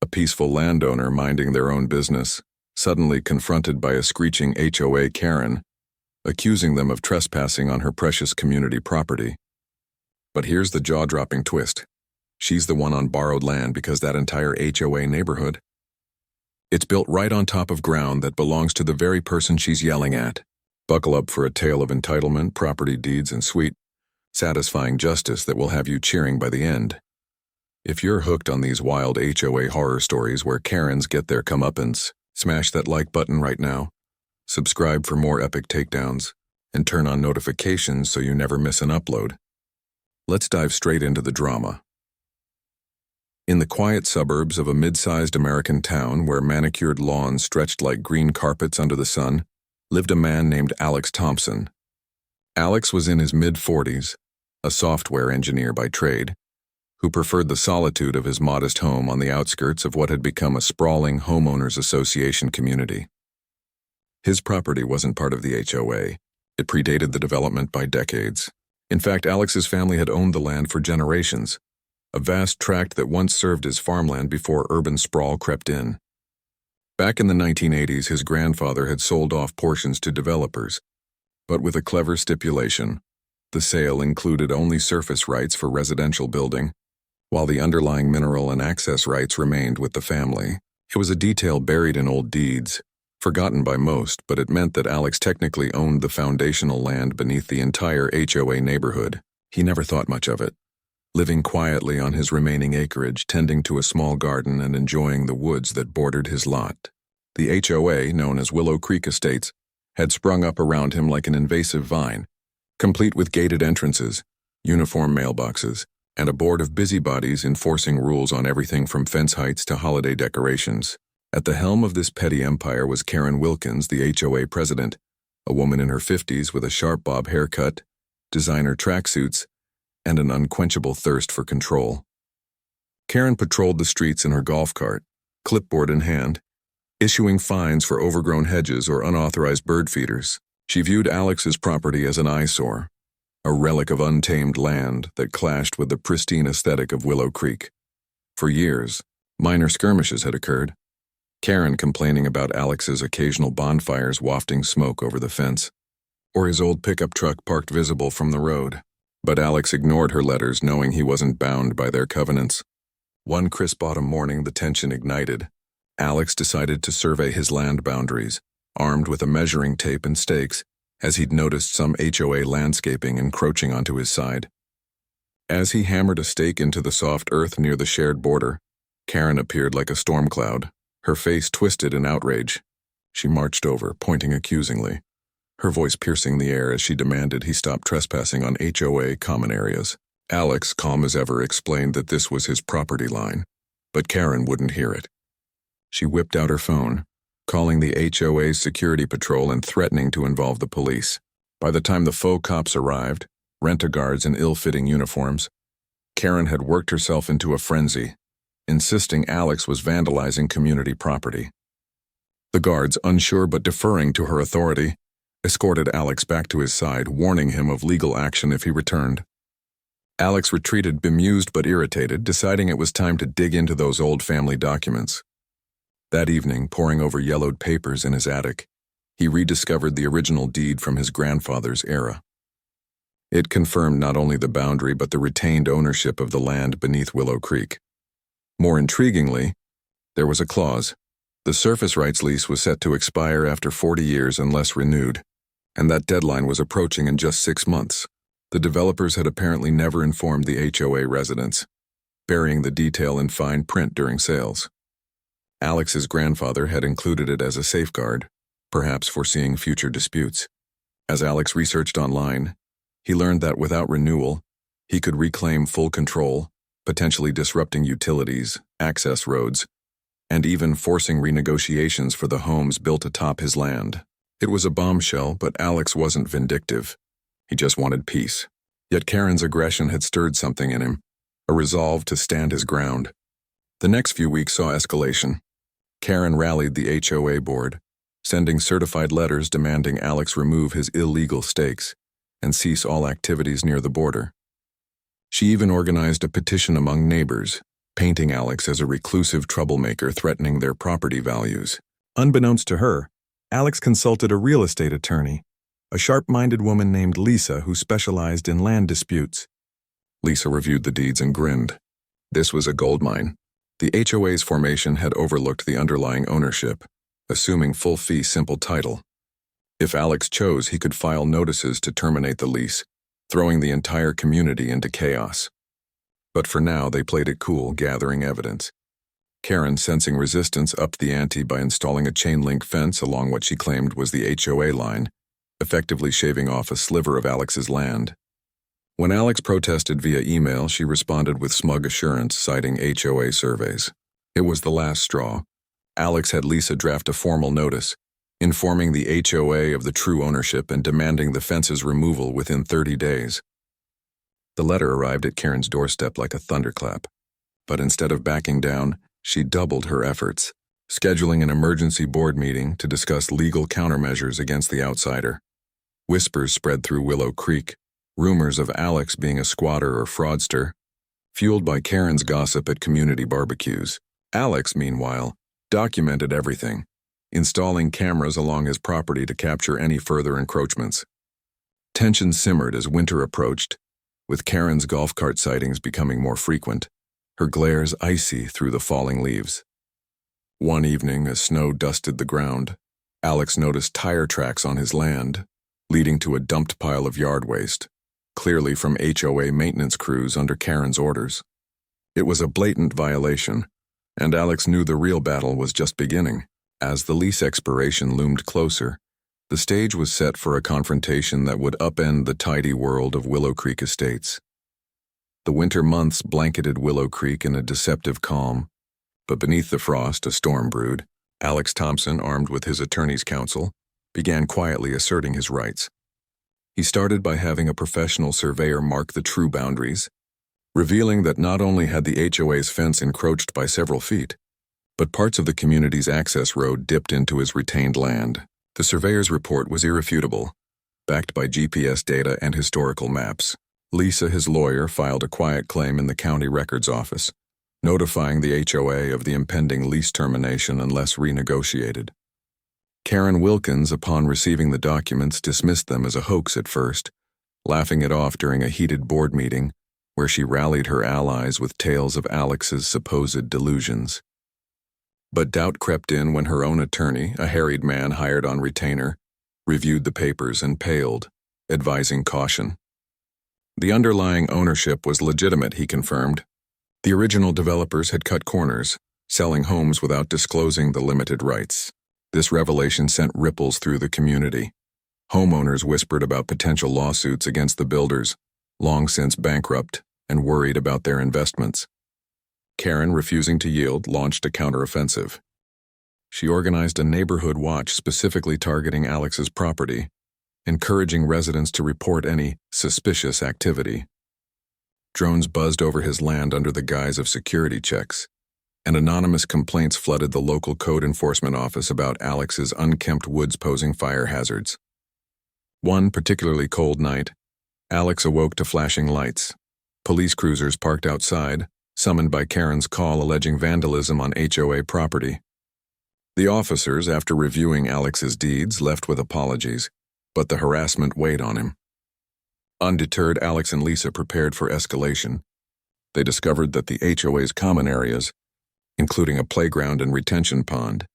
A peaceful landowner minding their own business, suddenly confronted by a screeching HOA Karen, accusing them of trespassing on her precious community property. But here's the jaw-dropping twist. She's the one on borrowed land because that entire HOA neighborhood, it's built right on top of ground that belongs to the very person she's yelling at. Buckle up for a tale of entitlement, property deeds, and sweet, satisfying justice that will have you cheering by the end. If you're hooked on these wild HOA horror stories where Karens get their comeuppance, smash that like button right now, subscribe for more epic takedowns, and turn on notifications so you never miss an upload. Let's dive straight into the drama. In the quiet suburbs of a mid-sized American town where manicured lawns stretched like green carpets under the sun, lived a man named Alex Thompson. Alex was in his mid-40s, a software engineer by trade, who preferred the solitude of his modest home on the outskirts of what had become a sprawling homeowners association community. His property wasn't part of the HOA. It predated the development by decades. In fact, Alex's family had owned the land for generations, a vast tract that once served as farmland before urban sprawl crept in. Back in the 1980s, his grandfather had sold off portions to developers, but with a clever stipulation. The sale included only surface rights for residential building, while the underlying mineral and access rights remained with the family. It was a detail buried in old deeds, forgotten by most, but it meant that Alex technically owned the foundational land beneath the entire HOA neighborhood. He never thought much of it, living quietly on his remaining acreage, tending to a small garden and enjoying the woods that bordered his lot. The HOA, known as Willow Creek Estates, had sprung up around him like an invasive vine, complete with gated entrances, uniform mailboxes, and a board of busybodies enforcing rules on everything from fence heights to holiday decorations. At the helm of this petty empire was Karen Wilkins, the HOA president, a woman in her 50s with a sharp bob haircut, designer tracksuits, and an unquenchable thirst for control. Karen patrolled the streets in her golf cart, clipboard in hand, issuing fines for overgrown hedges or unauthorized bird feeders. She viewed Alex's property as an eyesore, a relic of untamed land that clashed with the pristine aesthetic of Willow Creek. For years, minor skirmishes had occurred, Karen complaining about Alex's occasional bonfires wafting smoke over the fence, or his old pickup truck parked visible from the road. But Alex ignored her letters, knowing he wasn't bound by their covenants. One crisp autumn morning, the tension ignited. Alex decided to survey his land boundaries, armed with a measuring tape and stakes, as he'd noticed some HOA landscaping encroaching onto his side. As he hammered a stake into the soft earth near the shared border, Karen appeared like a storm cloud, her face twisted in outrage. She marched over, pointing accusingly, her voice piercing the air as she demanded he stop trespassing on HOA common areas. Alex, calm as ever, explained that this was his property line, but Karen wouldn't hear it. She whipped out her phone, calling the HOA's security patrol and threatening to involve the police. By the time the faux cops arrived, rent-a-guards in ill-fitting uniforms, Karen had worked herself into a frenzy, insisting Alex was vandalizing community property. The guards, unsure but deferring to her authority, escorted Alex back to his side, warning him of legal action if he returned. Alex retreated, bemused but irritated, deciding it was time to dig into those old family documents. That evening, poring over yellowed papers in his attic, he rediscovered the original deed from his grandfather's era. It confirmed not only the boundary but the retained ownership of the land beneath Willow Creek. More intriguingly, there was a clause. The surface rights lease was set to expire after 40 years unless renewed, and that deadline was approaching in just 6 months. The developers had apparently never informed the HOA residents, burying the detail in fine print during sales. Alex's grandfather had included it as a safeguard, perhaps foreseeing future disputes. As Alex researched online, he learned that without renewal, he could reclaim full control, potentially disrupting utilities, access roads, and even forcing renegotiations for the homes built atop his land. It was a bombshell, but Alex wasn't vindictive. He just wanted peace. Yet Karen's aggression had stirred something in him, a resolve to stand his ground. The next few weeks saw escalation. Karen rallied the HOA board, sending certified letters demanding Alex remove his illegal stakes and cease all activities near the border. She even organized a petition among neighbors, painting Alex as a reclusive troublemaker threatening their property values. Unbeknownst to her, Alex consulted a real estate attorney, a sharp-minded woman named Lisa who specialized in land disputes. Lisa reviewed the deeds and grinned. This was a goldmine. The HOA's formation had overlooked the underlying ownership, assuming full fee simple title. If Alex chose, he could file notices to terminate the lease, throwing the entire community into chaos. But for now, they played it cool, gathering evidence. Karen, sensing resistance, upped the ante by installing a chain-link fence along what she claimed was the HOA line, effectively shaving off a sliver of Alex's land. When Alex protested via email, she responded with smug assurance, citing HOA surveys. It was the last straw. Alex had Lisa draft a formal notice, informing the HOA of the true ownership and demanding the fence's removal within 30 days. The letter arrived at Karen's doorstep like a thunderclap. But instead of backing down, she doubled her efforts, scheduling an emergency board meeting to discuss legal countermeasures against the outsider. Whispers spread through Willow Creek, rumors of Alex being a squatter or fraudster, fueled by Karen's gossip at community barbecues. Alex, meanwhile, documented everything, installing cameras along his property to capture any further encroachments. Tension simmered as winter approached, with Karen's golf cart sightings becoming more frequent, her glares icy through the falling leaves. One evening, as snow dusted the ground, Alex noticed tire tracks on his land, leading to a dumped pile of yard waste, clearly from HOA maintenance crews under Karen's orders. It was a blatant violation, and Alex knew the real battle was just beginning. As the lease expiration loomed closer, the stage was set for a confrontation that would upend the tidy world of Willow Creek Estates. The winter months blanketed Willow Creek in a deceptive calm, but beneath the frost a storm brewed. Alex Thompson, armed with his attorney's counsel, began quietly asserting his rights. He started by having a professional surveyor mark the true boundaries, revealing that not only had the HOA's fence encroached by several feet, but parts of the community's access road dipped into his retained land. The surveyor's report was irrefutable, backed by GPS data and historical maps. Lisa, his lawyer, filed a quiet claim in the county records office, notifying the HOA of the impending lease termination unless renegotiated. Karen Wilkins, upon receiving the documents, dismissed them as a hoax at first, laughing it off during a heated board meeting where she rallied her allies with tales of Alex's supposed delusions. But doubt crept in when her own attorney, a harried man hired on retainer, reviewed the papers and paled, advising caution. The underlying ownership was legitimate, he confirmed. The original developers had cut corners, selling homes without disclosing the limited rights. This revelation sent ripples through the community. Homeowners whispered about potential lawsuits against the builders, long since bankrupt and worried about their investments. Karen, refusing to yield, launched a counteroffensive. She organized a neighborhood watch specifically targeting Alex's property, encouraging residents to report any suspicious activity. Drones buzzed over his land under the guise of security checks, and anonymous complaints flooded the local code enforcement office about Alex's unkempt woods posing fire hazards. One particularly cold night, Alex awoke to flashing lights. Police cruisers parked outside, summoned by Karen's call alleging vandalism on HOA property. The officers, after reviewing Alex's deeds, left with apologies, but the harassment weighed on him. Undeterred, Alex and Lisa prepared for escalation. They discovered that the HOA's common areas, including a playground and retention pond,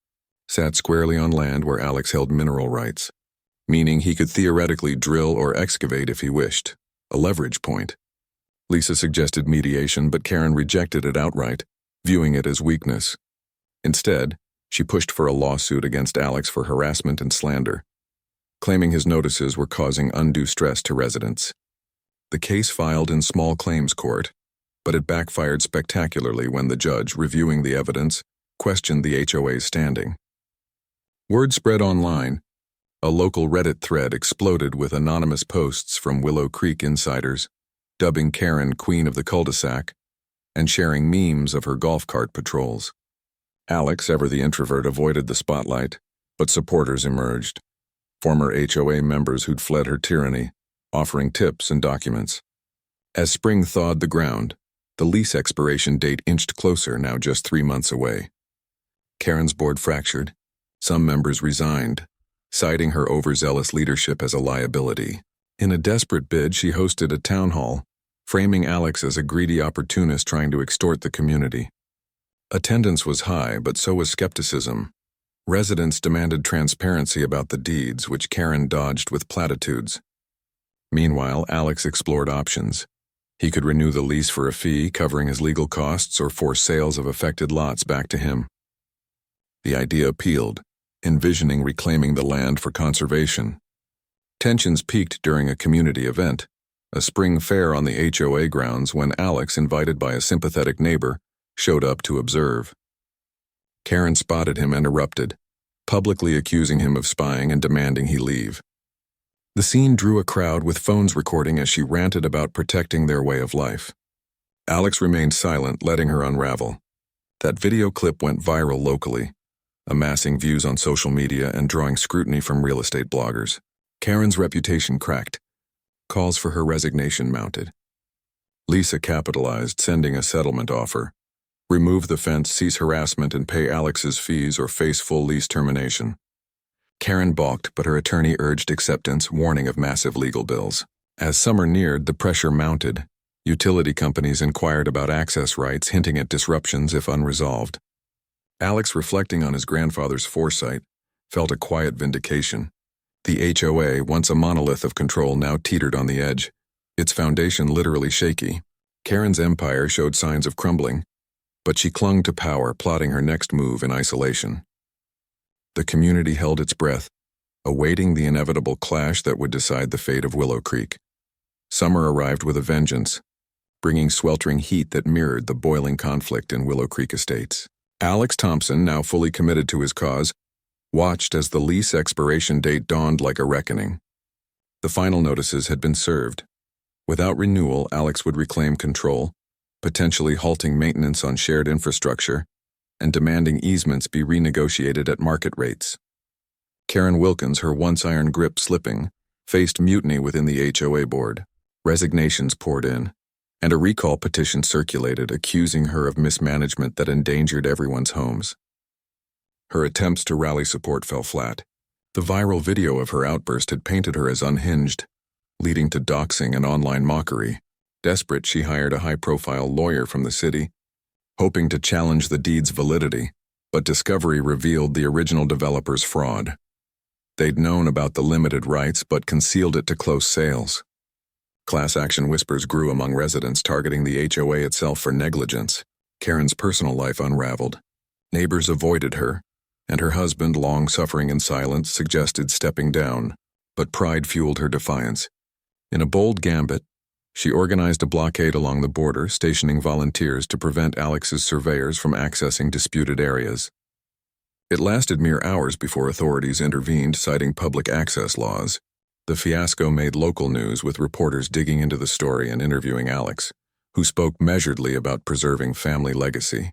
sat squarely on land where Alex held mineral rights, meaning he could theoretically drill or excavate if he wished, a leverage point. Lisa suggested mediation, but Karen rejected it outright, viewing it as weakness. Instead, she pushed for a lawsuit against Alex for harassment and slander, claiming his notices were causing undue stress to residents. The case filed in small claims court, but it backfired spectacularly when the judge, reviewing the evidence, questioned the HOA's standing. Word spread online. A local Reddit thread exploded with anonymous posts from Willow Creek insiders, dubbing Karen Queen of the Cul-de-sac, and sharing memes of her golf cart patrols. Alex, ever the introvert, avoided the spotlight, but supporters emerged. Former HOA members who'd fled her tyranny, offering tips and documents. As spring thawed the ground, The lease expiration date inched closer, now just 3 months away. Karen's board fractured. Some members resigned, citing her overzealous leadership as a liability. In a desperate bid, she hosted a town hall, framing Alex as a greedy opportunist trying to extort the community. Attendance was high, but so was skepticism. Residents demanded transparency about the deeds, which Karen dodged with platitudes. Meanwhile, Alex explored options. He could renew the lease for a fee, covering his legal costs, or force sales of affected lots back to him. The idea appealed, envisioning reclaiming the land for conservation. Tensions peaked during a community event, a spring fair on the HOA grounds, when Alex, invited by a sympathetic neighbor, showed up to observe. Karen spotted him and erupted, publicly accusing him of spying and demanding he leave. The scene drew a crowd, with phones recording as she ranted about protecting their way of life. Alex remained silent, letting her unravel. That video clip went viral locally, amassing views on social media and drawing scrutiny from real estate bloggers. Karen's reputation cracked. Calls for her resignation mounted. Lisa capitalized, sending a settlement offer. Remove the fence, cease harassment, and pay Alex's fees or face full lease termination. Karen balked, but her attorney urged acceptance, warning of massive legal bills. As summer neared, the pressure mounted. Utility companies inquired about access rights, hinting at disruptions if unresolved. Alex, reflecting on his grandfather's foresight, felt a quiet vindication. The HOA, once a monolith of control, now teetered on the edge, its foundation literally shaky. Karen's empire showed signs of crumbling, but she clung to power, plotting her next move in isolation. The community held its breath, awaiting the inevitable clash that would decide the fate of Willow Creek. Summer arrived with a vengeance, bringing sweltering heat that mirrored the boiling conflict in Willow Creek Estates. Alex Thompson, now fully committed to his cause, watched as the lease expiration date dawned like a reckoning. The final notices had been served. Without renewal, Alex would reclaim control, potentially halting maintenance on shared infrastructure and demanding easements be renegotiated at market rates. Karen Wilkins, her once iron grip slipping, faced mutiny within the HOA board. Resignations poured in, and a recall petition circulated accusing her of mismanagement that endangered everyone's homes. Her attempts to rally support fell flat. The viral video of her outburst had painted her as unhinged, leading to doxing and online mockery. Desperate, she hired a high-profile lawyer from the city, hoping to challenge the deed's validity, but discovery revealed the original developer's fraud. They'd known about the limited rights but concealed it to close sales. Class action whispers grew among residents, targeting the HOA itself for negligence. Karen's personal life unraveled. Neighbors avoided her, and her husband, long suffering in silence, suggested stepping down, but pride fueled her defiance. In a bold gambit, she organized a blockade along the border, stationing volunteers to prevent Alex's surveyors from accessing disputed areas. It lasted mere hours before authorities intervened, citing public access laws. The fiasco made local news, with reporters digging into the story and interviewing Alex, who spoke measuredly about preserving family legacy.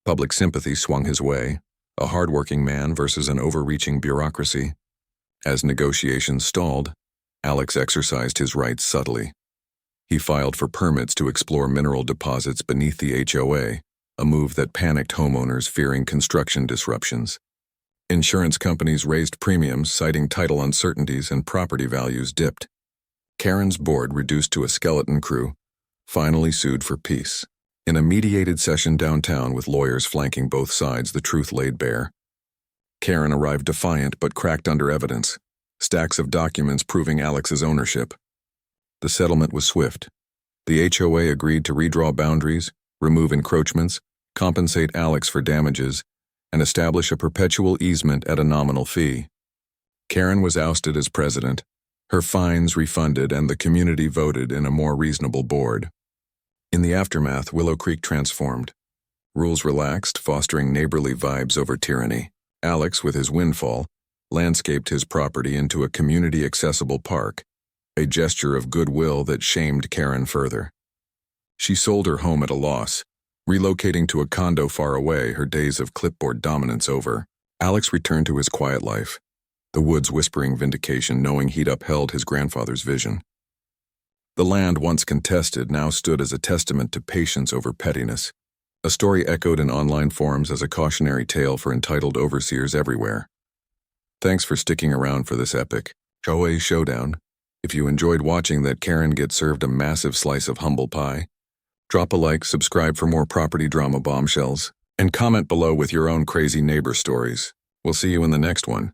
Public sympathy swung his way, a hardworking man versus an overreaching bureaucracy. As negotiations stalled, Alex exercised his rights subtly. He filed for permits to explore mineral deposits beneath the HOA, a move that panicked homeowners fearing construction disruptions. Insurance companies raised premiums, citing title uncertainties, and property values dipped. Karen's board, reduced to a skeleton crew, finally sued for peace. In a mediated session downtown with lawyers flanking both sides, the truth laid bare. Karen arrived defiant but cracked under evidence, stacks of documents proving Alex's ownership. The settlement was swift. The HOA agreed to redraw boundaries, remove encroachments, compensate Alex for damages, and establish a perpetual easement at a nominal fee. Karen was ousted as president, her fines refunded, and the community voted in a more reasonable board. In the aftermath, Willow Creek transformed. Rules relaxed, fostering neighborly vibes over tyranny. Alex, with his windfall, landscaped his property into a community-accessible park, a gesture of goodwill that shamed Karen further. She sold her home at a loss, relocating to a condo far away, her days of clipboard dominance over. Alex returned to his quiet life, the woods whispering vindication, knowing he'd upheld his grandfather's vision. The land once contested now stood as a testament to patience over pettiness, a story echoed in online forums as a cautionary tale for entitled overseers everywhere. Thanks for sticking around for this epic HOA showdown. If you enjoyed watching that Karen get served a massive slice of humble pie, drop a like, subscribe for more property drama bombshells, and comment below with your own crazy neighbor stories. We'll see you in the next one.